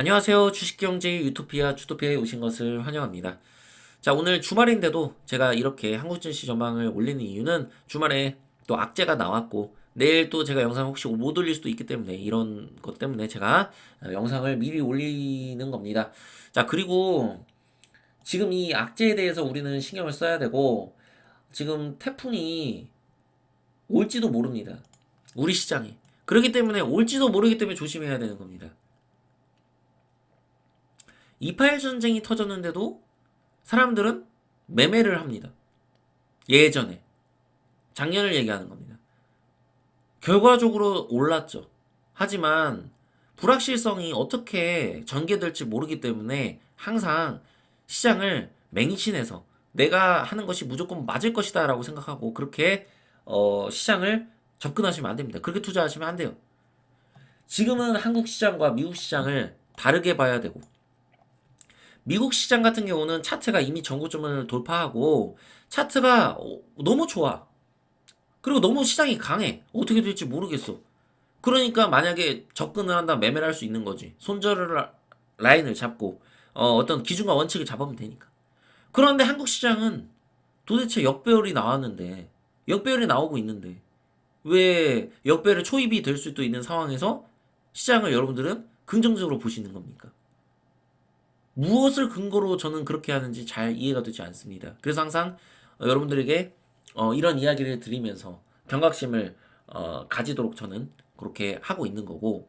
안녕하세요. 주식경제 유토피아 주토피아에 오신 것을 환영합니다. 자, 오늘 주말인데도 제가 이렇게 한국 증시 전망을 올리는 이유는 주말에 또 악재가 나왔고 내일 또 제가 영상 혹시 못 올릴 수도 있기 때문에 이런 것 때문에 제가 영상을 미리 올리는 겁니다. 자, 그리고 지금 이 악재에 대해서 우리는 신경을 써야 되고 지금 태풍이 올지도 모릅니다. 우리 시장에. 그렇기 때문에 올지도 모르기 때문에 조심해야 되는 겁니다. 2.8 전쟁이 터졌는데도 사람들은 매매를 합니다. 예전에. 작년을 얘기하는 겁니다. 결과적으로 올랐죠. 하지만 불확실성이 어떻게 전개될지 모르기 때문에 항상 시장을 맹신해서 내가 하는 것이 무조건 맞을 것이다 라고 생각하고 그렇게 시장을 접근하시면 안 됩니다. 그렇게 투자하시면 안 돼요. 지금은 한국 시장과 미국 시장을 다르게 봐야 되고 미국 시장 같은 경우는 차트가 이미 전고점을 돌파하고 차트가 너무 좋아. 그리고 너무 시장이 강해. 어떻게 될지 모르겠어. 그러니까 만약에 접근을 한다 매매를 할 수 있는 거지. 손절을 라인을 잡고 어떤 기준과 원칙을 잡으면 되니까. 그런데 한국 시장은 도대체 역배열이 나왔는데 역배열이 나오고 있는데 왜 역배열의 초입이 될 수도 있는 상황에서 시장을 여러분들은 긍정적으로 보시는 겁니까? 무엇을 근거로 저는 그렇게 하는지 잘 이해가 되지 않습니다. 그래서 항상 여러분들에게 이런 이야기를 드리면서 경각심을 가지도록 저는 그렇게 하고 있는 거고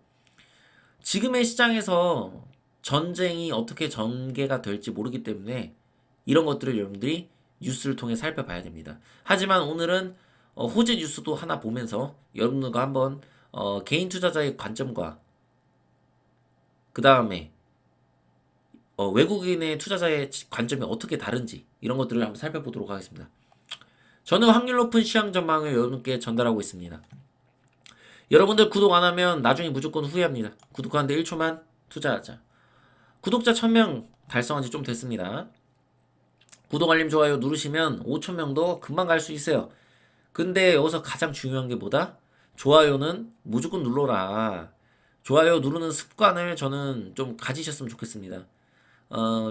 지금의 시장에서 전쟁이 어떻게 전개가 될지 모르기 때문에 이런 것들을 여러분들이 뉴스를 통해 살펴봐야 됩니다. 하지만 오늘은 호재 뉴스도 하나 보면서 여러분들과 한번 개인 투자자의 관점과 그 다음에 외국인의 투자자의 관점이 어떻게 다른지 이런 것들을 한번 살펴보도록 하겠습니다. 저는 확률 높은 시장 전망을 여러분께 전달하고 있습니다. 여러분들 구독 안 하면 나중에 무조건 후회합니다. 구독하는데 1초만 투자하자. 구독자 1000명 달성한 지 좀 됐습니다. 구독, 알림, 좋아요 누르시면 5000명도 금방 갈 수 있어요. 근데 여기서 가장 중요한 게 뭐다? 좋아요는 무조건 눌러라. 좋아요 누르는 습관을 저는 좀 가지셨으면 좋겠습니다.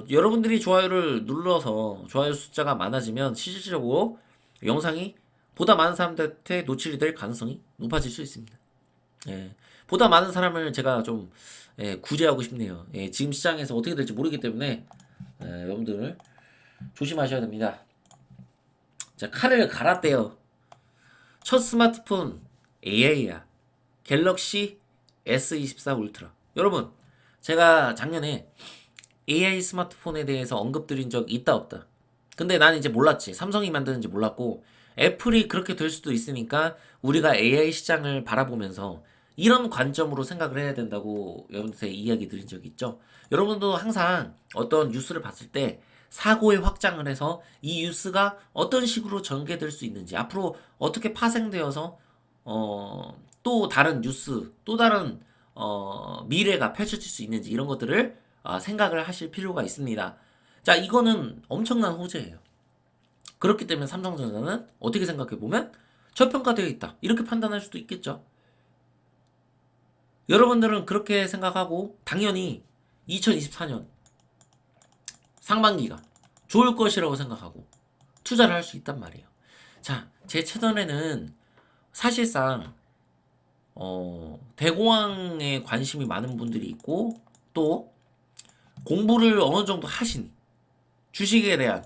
여러분들이 좋아요를 눌러서 좋아요 숫자가 많아지면 실질적으로 영상이 보다 많은 사람들한테 노출이 될 가능성이 높아질 수 있습니다. 예, 보다 많은 사람을 제가 좀 구제하고 싶네요. 예, 지금 시장에서 어떻게 될지 모르기 때문에 여러분들 조심하셔야 됩니다. 자, 칼을 갈았대요. 첫 스마트폰 AI야. 갤럭시 S24 울트라. 여러분, 제가 작년에 AI 스마트폰에 대해서 언급드린 적 있다 없다. 근데 나는 이제 몰랐지. 삼성이 만드는지 몰랐고 애플이 그렇게 될 수도 있으니까 우리가 AI 시장을 바라보면서 이런 관점으로 생각을 해야 된다고 여러분한테 이야기 드린 적이 있죠. 여러분도 항상 어떤 뉴스를 봤을 때 사고의 확장을 해서 이 뉴스가 어떤 식으로 전개될 수 있는지 앞으로 어떻게 파생되어서 또 다른 뉴스 또 다른 미래가 펼쳐질 수 있는지 이런 것들을 생각을 하실 필요가 있습니다. 자, 이거는 엄청난 호재예요. 그렇기 때문에 삼성전자는 어떻게 생각해 보면 저평가되어 있다. 이렇게 판단할 수도 있겠죠. 여러분들은 그렇게 생각하고 당연히 2024년 상반기가 좋을 것이라고 생각하고 투자를 할 수 있단 말이에요. 자, 제 채널에는 사실상 대공황에 관심이 많은 분들이 있고 또 공부를 어느 정도 하신 주식에 대한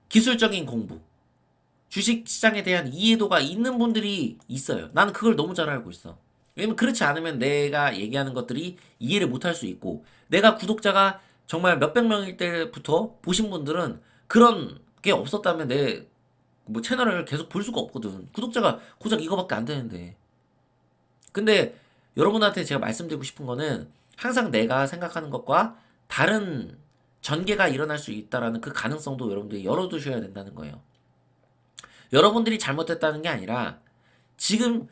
기술적인 공부, 주식 시장에 대한 이해도가 있는 분들이 있어요. 나는 그걸 너무 잘 알고 있어. 왜냐면 그렇지 않으면 내가 얘기하는 것들이 이해를 못할 수 있고, 내가 구독자가 정말 몇백 명일 때부터 보신 분들은 그런 게 없었다면 내 뭐 채널을 계속 볼 수가 없거든. 구독자가 고작 이거밖에 안 되는데. 근데 여러분한테 제가 말씀드리고 싶은 거는 항상 내가 생각하는 것과 다른 전개가 일어날 수 있다라는 그 가능성도 여러분들이 열어두셔야 된다는 거예요. 여러분들이 잘못했다는 게 아니라 지금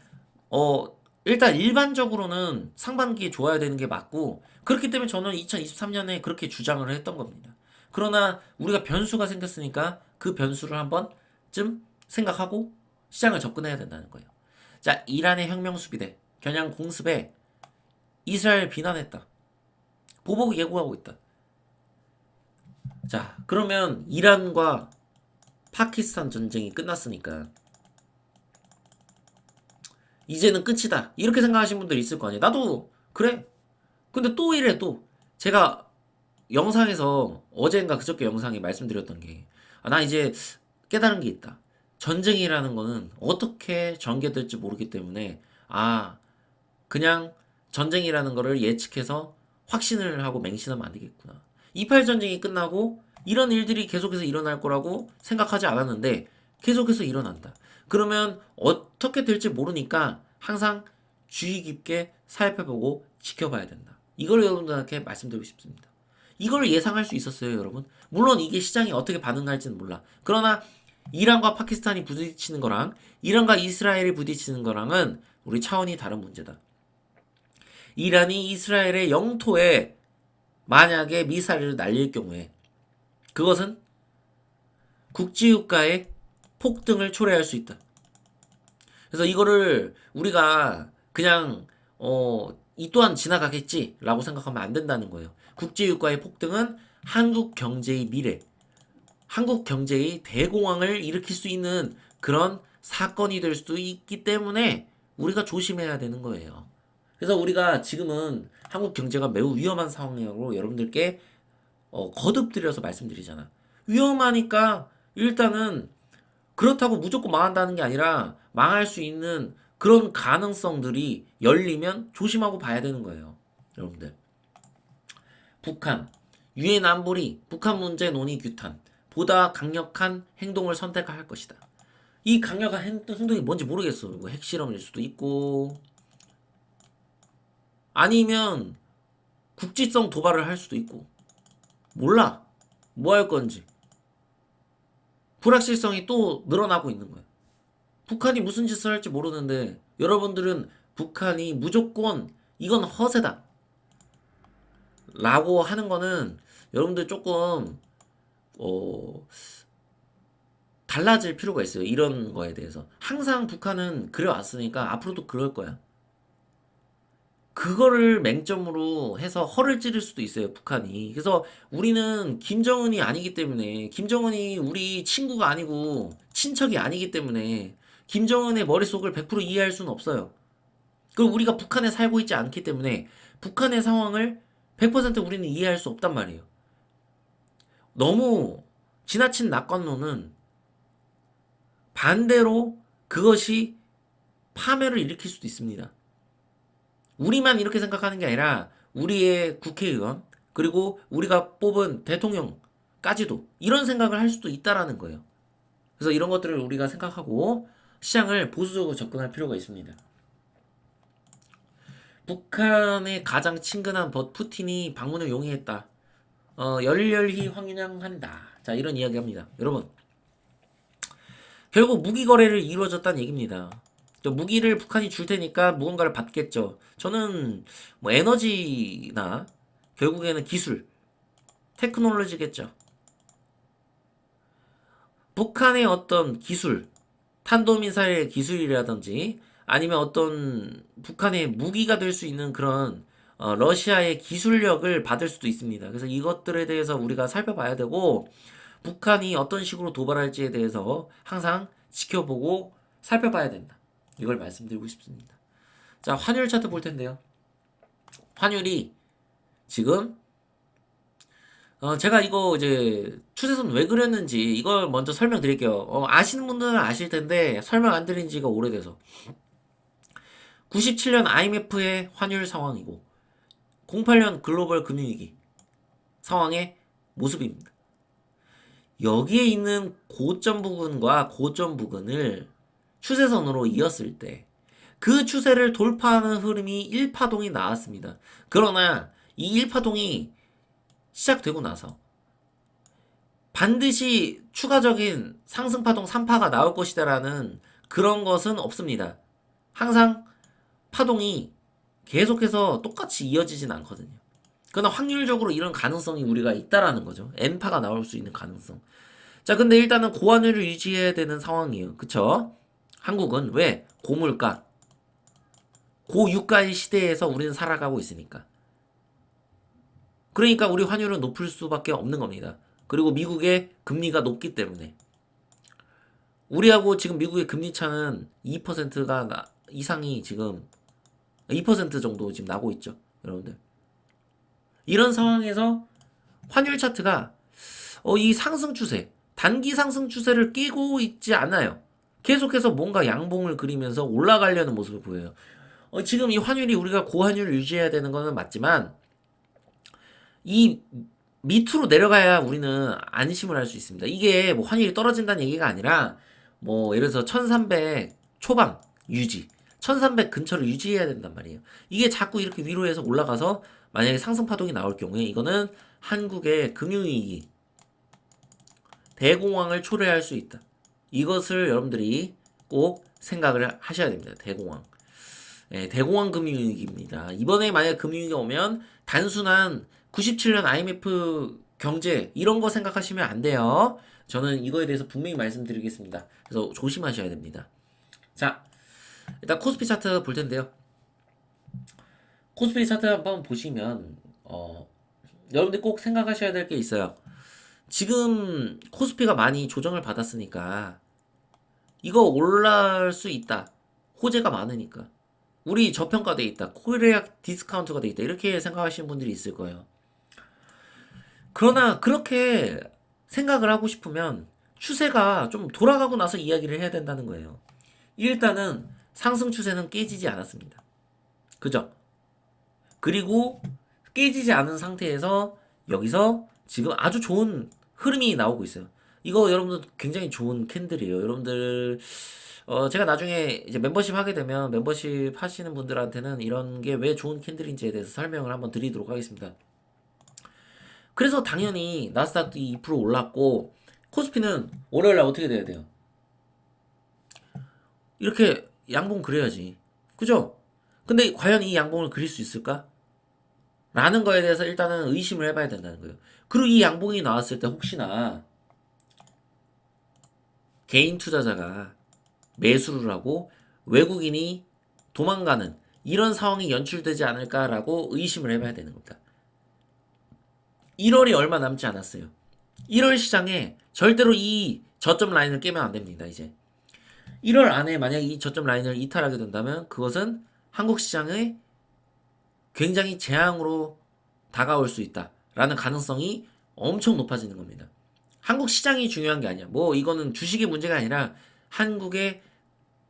어 일단 일반적으로는 상반기에 좋아야 되는 게 맞고 그렇기 때문에 저는 2023년에 그렇게 주장을 했던 겁니다. 그러나 우리가 변수가 생겼으니까 그 변수를 한번쯤 생각하고 시장을 접근해야 된다는 거예요. 자, 이란의 혁명 수비대, 겨냥 공습에 이스라엘 비난했다. 보복 예고하고 있다. 자, 그러면 이란과 파키스탄 전쟁이 끝났으니까 이제는 끝이다. 이렇게 생각하시는 분들 있을 거 아니에요. 나도 그래. 근데 또 이래 또. 제가 영상에서 어젠가 그저께 영상에 말씀드렸던 게 나 이제 깨달은 게 있다. 전쟁이라는 거는 어떻게 전개될지 모르기 때문에 그냥 전쟁이라는 거를 예측해서 확신을 하고 맹신하면 안 되겠구나. 28 전쟁이 끝나고 이런 일들이 계속해서 일어날 거라고 생각하지 않았는데 계속해서 일어난다. 그러면 어떻게 될지 모르니까 항상 주의 깊게 살펴보고 지켜봐야 된다. 이걸 여러분들한테 말씀드리고 싶습니다. 이걸 예상할 수 있었어요, 여러분. 물론 이게 시장이 어떻게 반응할지는 몰라. 그러나 이란과 파키스탄이 부딪히는 거랑 이란과 이스라엘이 부딪히는 거랑은 우리 차원이 다른 문제다. 이란이 이스라엘의 영토에 만약에 미사일을 날릴 경우에 그것은 국제유가의 폭등을 초래할 수 있다. 그래서 이거를 우리가 그냥 이 또한 지나가겠지라고 생각하면 안 된다는 거예요. 국제유가의 폭등은 한국 경제의 미래, 한국 경제의 대공황을 일으킬 수 있는 그런 사건이 될 수도 있기 때문에 우리가 조심해야 되는 거예요. 그래서 우리가 지금은 한국 경제가 매우 위험한 상황이라고 여러분들께 거듭드려서 말씀드리잖아. 위험하니까 일단은 그렇다고 무조건 망한다는 게 아니라 망할 수 있는 그런 가능성들이 열리면 조심하고 봐야 되는 거예요. 여러분들. 북한, 유엔 안보리, 북한 문제 논의 규탄, 보다 강력한 행동을 선택할 것이다. 이 강력한 행동이 뭔지 모르겠어. 뭐 핵실험일 수도 있고, 아니면 국지성 도발을 할 수도 있고, 몰라. 뭐 할 건지. 불확실성이 또 늘어나고 있는 거야. 북한이 무슨 짓을 할지 모르는데 여러분들은 북한이 무조건 이건 허세다 라고 하는 거는 여러분들 조금 달라질 필요가 있어요. 이런 거에 대해서. 항상 북한은 그래왔으니까 앞으로도 그럴 거야. 그거를 맹점으로 해서 허를 찌를 수도 있어요, 북한이. 그래서 우리는 김정은이 아니기 때문에, 김정은이 우리 친구가 아니고 친척이 아니기 때문에 김정은의 머릿속을 100% 이해할 수는 없어요. 그리고 우리가 북한에 살고 있지 않기 때문에 북한의 상황을 100% 우리는 이해할 수 없단 말이에요. 너무 지나친 낙관론은 반대로 그것이 파멸을 일으킬 수도 있습니다. 우리만 이렇게 생각하는 게 아니라 우리의 국회의원 그리고 우리가 뽑은 대통령까지도 이런 생각을 할 수도 있다라는 거예요. 그래서 이런 것들을 우리가 생각하고 시장을 보수적으로 접근할 필요가 있습니다. 북한의 가장 친근한 푸틴이 방문을 용이했다. 열렬히 환영한다. 자, 이런 이야기합니다. 여러분, 결국 무기 거래를 이루어졌다는 얘기입니다. 무기를 북한이 줄 테니까 무언가를 받겠죠. 저는 뭐 에너지나 결국에는 기술, 테크놀로지겠죠. 북한의 어떤 기술, 탄도미사일의 기술이라든지 아니면 어떤 북한의 무기가 될 수 있는 그런 러시아의 기술력을 받을 수도 있습니다. 그래서 이것들에 대해서 우리가 살펴봐야 되고 북한이 어떤 식으로 도발할지에 대해서 항상 지켜보고 살펴봐야 된다. 이걸 말씀드리고 싶습니다. 자, 환율 차트 볼 텐데요. 환율이 지금 제가 이거 이제 추세선 왜 그렸는지 이걸 먼저 설명드릴게요. 아시는 분들은 아실 텐데 설명 안 드린 지가 오래돼서 97년 IMF의 환율 상황이고 08년 글로벌 금융위기 상황의 모습입니다. 여기에 있는 고점 부근과 고점 부근을 추세선으로 이었을 때 그 추세를 돌파하는 흐름이 1파동이 나왔습니다. 그러나 이 1파동이 시작되고 나서 반드시 추가적인 상승파동 3파가 나올 것이다라는 그런 것은 없습니다. 항상 파동이 계속해서 똑같이 이어지진 않거든요. 그러나 확률적으로 이런 가능성이 우리가 있다라는 거죠. N파가 나올 수 있는 가능성. 자, 근데 일단은 고환율을 유지해야 되는 상황이에요. 그쵸? 한국은 왜? 고물가. 고유가의 시대에서 우리는 살아가고 있으니까. 그러니까 우리 환율은 높을 수밖에 없는 겁니다. 그리고 미국의 금리가 높기 때문에. 우리하고 지금 미국의 금리 차는 2%가 이상이 지금 2% 정도 지금 나고 있죠. 여러분들. 이런 상황에서 환율 차트가 이 상승 추세, 단기 상승 추세를 끼고 있지 않아요. 계속해서 뭔가 양봉을 그리면서 올라가려는 모습을 보여요. 지금 이 환율이 우리가 고환율을 유지해야 되는 거는 맞지만 이 밑으로 내려가야 우리는 안심을 할 수 있습니다. 이게 뭐 환율이 떨어진다는 얘기가 아니라 뭐 예를 들어서 1300 초반 유지, 1300 근처를 유지해야 된단 말이에요. 이게 자꾸 이렇게 위로 해서 올라가서 만약에 상승 파동이 나올 경우에 이거는 한국의 금융위기, 대공황을 초래할 수 있다. 이것을 여러분들이 꼭 생각을 하셔야 됩니다. 대공황. 대공황 금융위기입니다. 이번에 만약 금융위기가 오면 단순한 97년 IMF 경제 이런 거 생각하시면 안 돼요. 저는 이거에 대해서 분명히 말씀드리겠습니다. 그래서 조심하셔야 됩니다. 자, 일단 코스피 차트 볼 텐데요. 코스피 차트 한번 보시면 여러분들 꼭 생각하셔야 될 게 있어요. 지금 코스피가 많이 조정을 받았으니까 이거 올라올 수 있다. 호재가 많으니까. 우리 저평가돼 있다. 코리아 디스카운트가 돼 있다. 이렇게 생각하시는 분들이 있을 거예요. 그러나 그렇게 생각을 하고 싶으면 추세가 좀 돌아가고 나서 이야기를 해야 된다는 거예요. 일단은 상승 추세는 깨지지 않았습니다. 그죠? 그리고 깨지지 않은 상태에서 여기서 지금 아주 좋은 흐름이 나오고 있어요. 이거 여러분들 굉장히 좋은 캔들이에요. 여러분들 제가 나중에 이제 멤버십 하게 되면 멤버십 하시는 분들한테는 이런 게 왜 좋은 캔들인지에 대해서 설명을 한번 드리도록 하겠습니다. 그래서 당연히 나스닥도 2% 올랐고 코스피는 월요일날 어떻게 돼야 돼요? 이렇게 양봉 그려야지. 그죠? 근데 과연 이 양봉을 그릴 수 있을까? 라는 거에 대해서 일단은 의심을 해봐야 된다는 거예요. 그리고 이 양봉이 나왔을 때 혹시나 개인 투자자가 매수를 하고 외국인이 도망가는 이런 상황이 연출되지 않을까라고 의심을 해봐야 되는 겁니다. 1월이 얼마 남지 않았어요. 1월 시장에 절대로 이 저점 라인을 깨면 안 됩니다. 이제 1월 안에 만약 이 저점 라인을 이탈하게 된다면 그것은 한국 시장의 굉장히 재앙으로 다가올 수 있다라는 가능성이 엄청 높아지는 겁니다. 한국 시장이 중요한 게 아니야. 뭐 이거는 주식의 문제가 아니라 한국의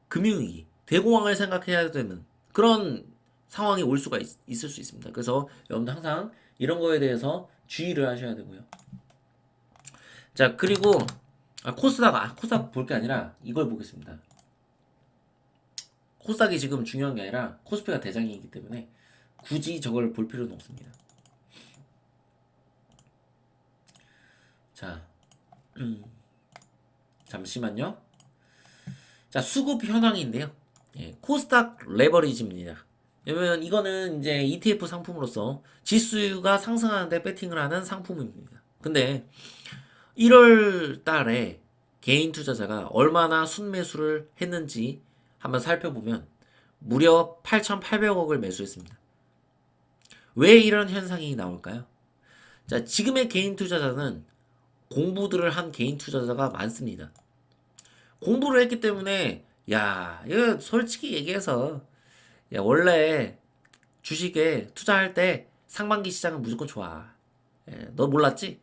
금융위기, 대공황을 생각해야 되는 그런 상황이 올 수가 있을 수 있습니다. 그래서 여러분들 항상 이런 거에 대해서 주의를 하셔야 되고요. 자, 그리고 코스닥 볼 게 아니라 이걸 보겠습니다. 코스닥이 지금 중요한 게 아니라 코스피가 대장이기 때문에 굳이 저걸 볼 필요는 없습니다. 자, 잠시만요. 자, 수급 현황인데요. 코스닥 레버리지입니다. 왜냐면 이거는 이제 ETF 상품으로서 지수가 상승하는데 배팅을 하는 상품입니다. 근데 1월 달에 개인 투자자가 얼마나 순매수를 했는지 한번 살펴보면 무려 8,800억을 매수했습니다. 왜 이런 현상이 나올까요? 자, 지금의 개인 투자자는 공부들을 한 개인 투자자가 많습니다. 공부를 했기 때문에 이거 솔직히 얘기해서 원래 주식에 투자할 때 상반기 시장은 무조건 좋아. 너 몰랐지?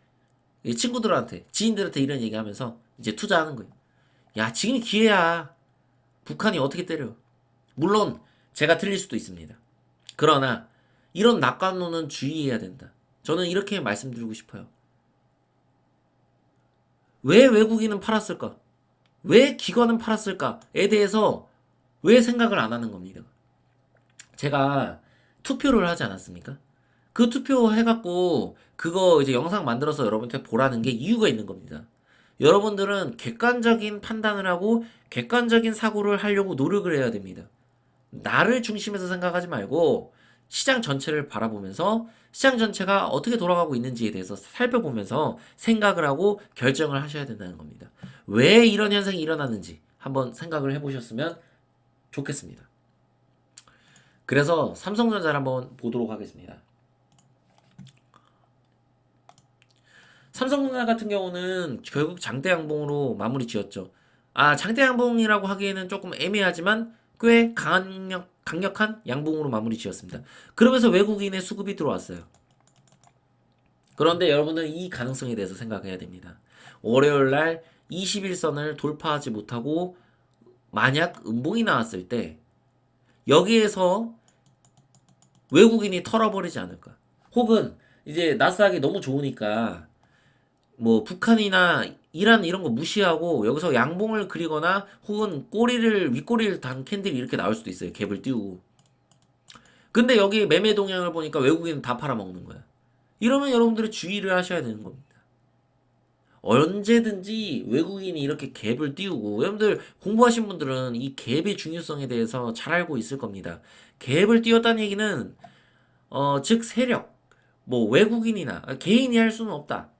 친구들한테, 지인들한테 이런 얘기하면서 이제 투자하는 거예요. 지금이 기회야. 북한이 어떻게 때려? 물론 제가 틀릴 수도 있습니다. 그러나 이런 낙관론은 주의해야 된다. 저는 이렇게 말씀드리고 싶어요. 왜 외국인은 팔았을까? 왜 기관은 팔았을까에 대해서 왜 생각을 안 하는 겁니다. 제가 투표를 하지 않았습니까? 그 투표 해갖고 그거 이제 영상 만들어서 여러분한테 보라는 게 이유가 있는 겁니다. 여러분들은 객관적인 판단을 하고 객관적인 사고를 하려고 노력을 해야 됩니다. 나를 중심에서 생각하지 말고 시장 전체를 바라보면서 시장 전체가 어떻게 돌아가고 있는지에 대해서 살펴보면서 생각을 하고 결정을 하셔야 된다는 겁니다. 왜 이런 현상이 일어나는지 한번 생각을 해보셨으면 좋겠습니다. 그래서 삼성전자를 한번 보도록 하겠습니다. 삼성전자 같은 경우는 결국 장대 양봉으로 마무리 지었죠. 장대 양봉이라고 하기에는 조금 애매하지만 꽤 강력한 양봉으로 마무리 지었습니다. 그러면서 외국인의 수급이 들어왔어요. 그런데 여러분은 이 가능성에 대해서 생각해야 됩니다. 월요일 날 21선을 돌파하지 못하고 만약 음봉이 나왔을 때 여기에서 외국인이 털어버리지 않을까. 혹은 이제 나스닥이 너무 좋으니까 뭐 북한이나 이란 이런 거 무시하고 여기서 양봉을 그리거나 혹은 윗꼬리를 단 캔들이 이렇게 나올 수도 있어요. 갭을 띄우고. 근데 여기 매매 동향을 보니까 외국인은 다 팔아먹는 거야. 이러면 여러분들이 주의를 하셔야 되는 겁니다. 언제든지 외국인이 이렇게 갭을 띄우고, 여러분들 공부하신 분들은 이 갭의 중요성에 대해서 잘 알고 있을 겁니다. 갭을 띄웠다는 얘기는 즉 세력, 뭐 외국인이나 개인이 할 수는 없다.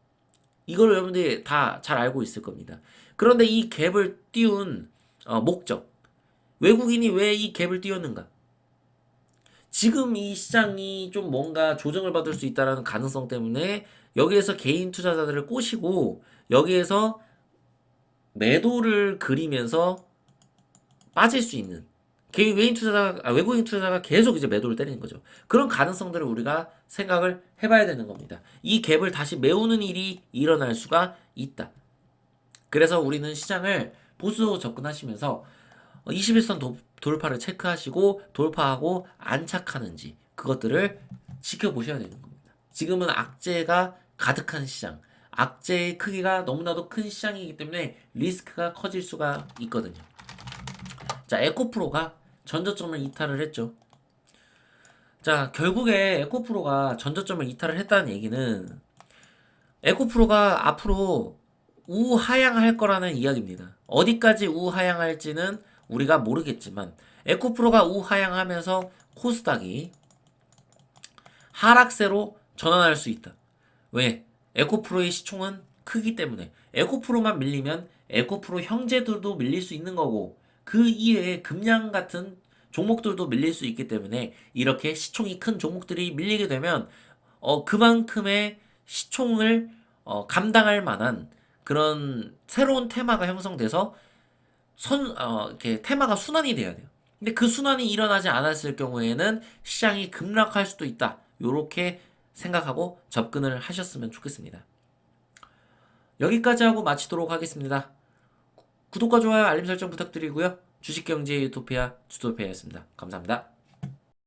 이걸 여러분들이 다 잘 알고 있을 겁니다. 그런데 이 갭을 띄운 목적, 외국인이 왜 이 갭을 띄웠는가? 지금 이 시장이 좀 뭔가 조정을 받을 수 있다는 가능성 때문에 여기에서 개인 투자자들을 꼬시고 여기에서 매도를 그리면서 빠질 수 있는 외국인 투자자가 계속 이제 매도를 때리는 거죠. 그런 가능성들을 우리가 생각을 해봐야 되는 겁니다. 이 갭을 다시 메우는 일이 일어날 수가 있다. 그래서 우리는 시장을 보수적으로 접근하시면서 21선 돌파를 체크하시고 돌파하고 안착하는지 그것들을 지켜보셔야 되는 겁니다. 지금은 악재가 가득한 시장, 악재의 크기가 너무나도 큰 시장이기 때문에 리스크가 커질 수가 있거든요. 자, 에코프로가 전저점을 이탈을 했죠. 자, 결국에 에코프로가 전저점을 이탈을 했다는 얘기는 에코프로가 앞으로 우하향할 거라는 이야기입니다. 어디까지 우하향할지는 우리가 모르겠지만 에코프로가 우하향하면서 코스닥이 하락세로 전환할 수 있다. 왜? 에코프로의 시총은 크기 때문에 에코프로만 밀리면 에코프로 형제들도 밀릴 수 있는 거고 그 이외에 금양 같은 종목들도 밀릴 수 있기 때문에 이렇게 시총이 큰 종목들이 밀리게 되면 그만큼의 시총을 감당할 만한 그런 새로운 테마가 형성돼서 이렇게 테마가 순환이 돼야 돼요. 근데 그 순환이 일어나지 않았을 경우에는 시장이 급락할 수도 있다. 요렇게 생각하고 접근을 하셨으면 좋겠습니다. 여기까지 하고 마치도록 하겠습니다. 구독과 좋아요, 알림 설정 부탁드리고요. 주식경제의 유토피아 주토피아였습니다. 감사합니다.